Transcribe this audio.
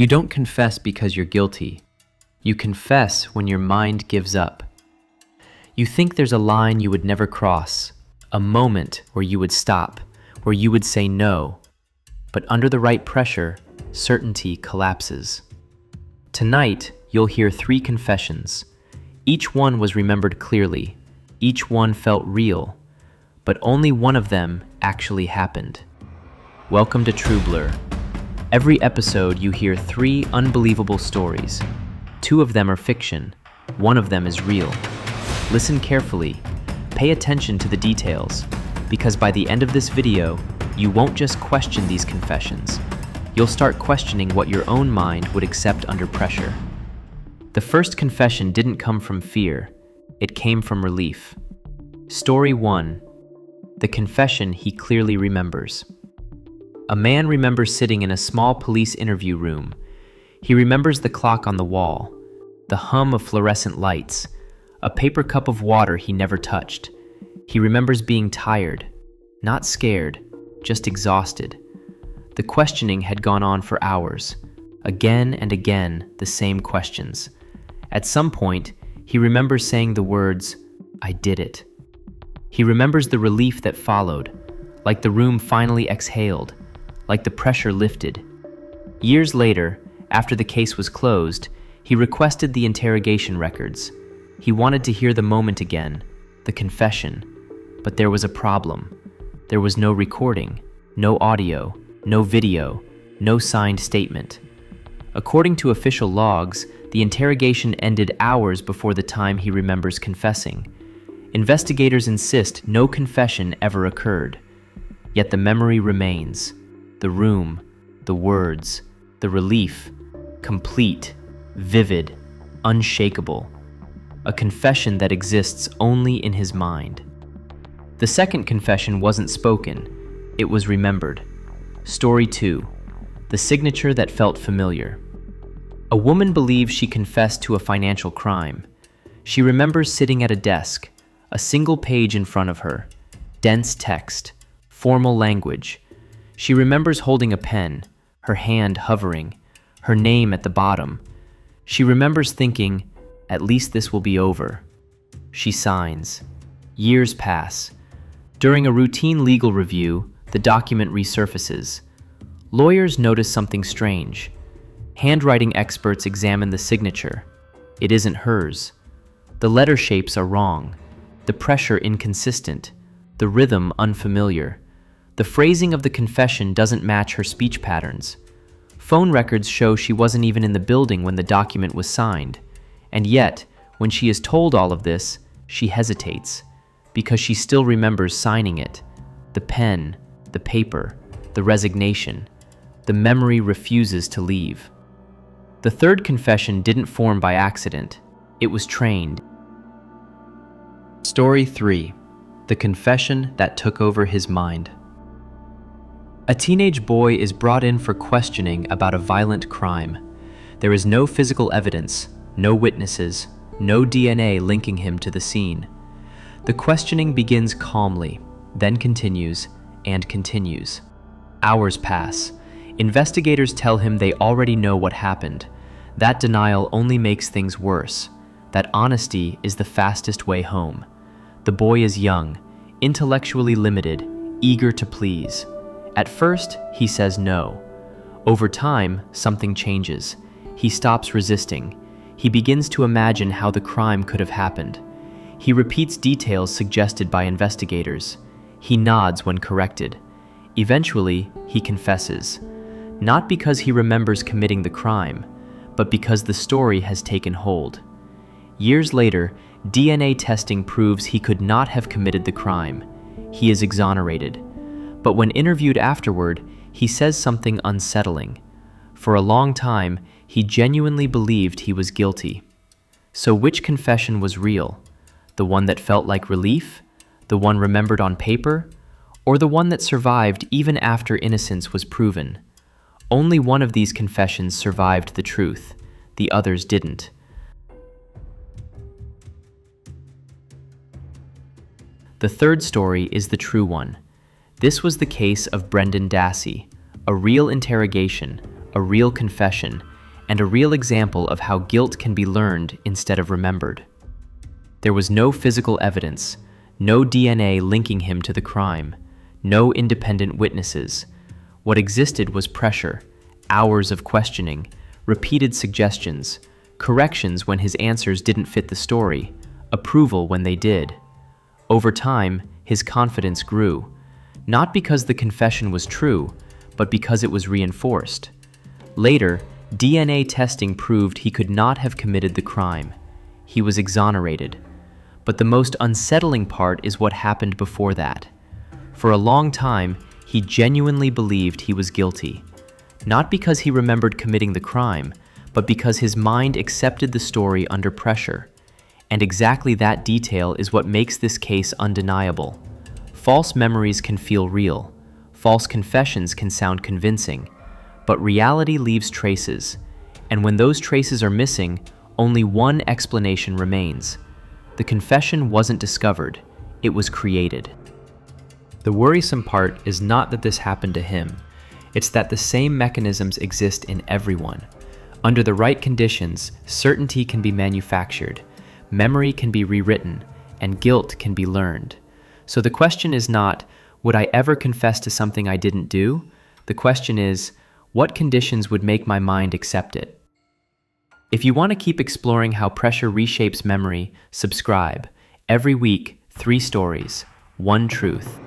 You don't confess because you're guilty. You confess when your mind gives up. You think there's a line you would never cross, a moment where you would stop, where you would say no. But under the right pressure, certainty collapses. Tonight, you'll hear 3 confessions. Each one was remembered clearly. Each one felt real. But only one of them actually happened. Welcome to Trublur. Every episode, you hear 3 unbelievable stories. 2 of them are fiction. 1 of them is real. Listen carefully. Pay attention to the details, because by the end of this video, you won't just question these confessions. You'll start questioning what your own mind would accept under pressure. The first confession didn't come from fear. It came from relief. Story 1. The confession he clearly remembers. A man remembers sitting in a small police interview room. He remembers the clock on the wall, the hum of fluorescent lights, a paper cup of water he never touched. He remembers being tired, not scared, just exhausted. The questioning had gone on for hours. Again and again, the same questions. At some point, he remembers saying the words, "I did it." He remembers the relief that followed, like the room finally exhaled, like the pressure lifted. Years later, after the case was closed, he requested the interrogation records. He wanted to hear the moment again, the confession. But there was a problem. There was no recording, no audio, no video, no signed statement. According to official logs, the interrogation ended hours before the time he remembers confessing. Investigators insist no confession ever occurred. Yet the memory remains. The room, the words, the relief, complete, vivid, unshakable. A confession that exists only in his mind. The second confession wasn't spoken. It was remembered. Story 2. The signature that felt familiar. A woman believes she confessed to a financial crime. She remembers sitting at a desk, a single page in front of her, dense text, formal language. She remembers holding a pen, her hand hovering, her name at the bottom. She remembers thinking, "At least this will be over." She signs. Years pass. During a routine legal review, the document resurfaces. Lawyers notice something strange. Handwriting experts examine the signature. It isn't hers. The letter shapes are wrong. The pressure inconsistent, the rhythm unfamiliar. The phrasing of the confession doesn't match her speech patterns. Phone records show she wasn't even in the building when the document was signed. And yet, when she is told all of this, she hesitates, because she still remembers signing it. The pen, the paper, the resignation. The memory refuses to leave. The third confession didn't form by accident. It was trained. Story 3. The confession that took over his mind. A teenage boy is brought in for questioning about a violent crime. There is no physical evidence, no witnesses, no DNA linking him to the scene. The questioning begins calmly, then continues and continues. Hours pass. Investigators tell him they already know what happened. That denial only makes things worse. That honesty is the fastest way home. The boy is young, intellectually limited, eager to please. At first, he says no. Over time, something changes. He stops resisting. He begins to imagine how the crime could have happened. He repeats details suggested by investigators. He nods when corrected. Eventually, he confesses. Not because he remembers committing the crime, but because the story has taken hold. Years later, DNA testing proves he could not have committed the crime. He is exonerated. But when interviewed afterward, he says something unsettling. For a long time, he genuinely believed he was guilty. So which confession was real? The one that felt like relief? The one remembered on paper? Or the one that survived even after innocence was proven? Only one of these confessions survived the truth. The others didn't. The third story is the true one. This was the case of Brendan Dassey, a real interrogation, a real confession, and a real example of how guilt can be learned instead of remembered. There was no physical evidence, no DNA linking him to the crime, no independent witnesses. What existed was pressure, hours of questioning, repeated suggestions, corrections when his answers didn't fit the story, approval when they did. Over time, his confidence grew, not because the confession was true, but because it was reinforced. Later, DNA testing proved he could not have committed the crime. He was exonerated. But the most unsettling part is what happened before that. For a long time, he genuinely believed he was guilty. Not because he remembered committing the crime, but because his mind accepted the story under pressure. And exactly that detail is what makes this case undeniable. False memories can feel real. False confessions can sound convincing. But reality leaves traces. And when those traces are missing, only one explanation remains. The confession wasn't discovered, it was created. The worrisome part is not that this happened to him. It's that the same mechanisms exist in everyone. Under the right conditions, certainty can be manufactured, memory can be rewritten, and guilt can be learned. So the question is not, would I ever confess to something I didn't do? The question is, what conditions would make my mind accept it? If you want to keep exploring how pressure reshapes memory, subscribe. Every week, 3 stories, 1 truth.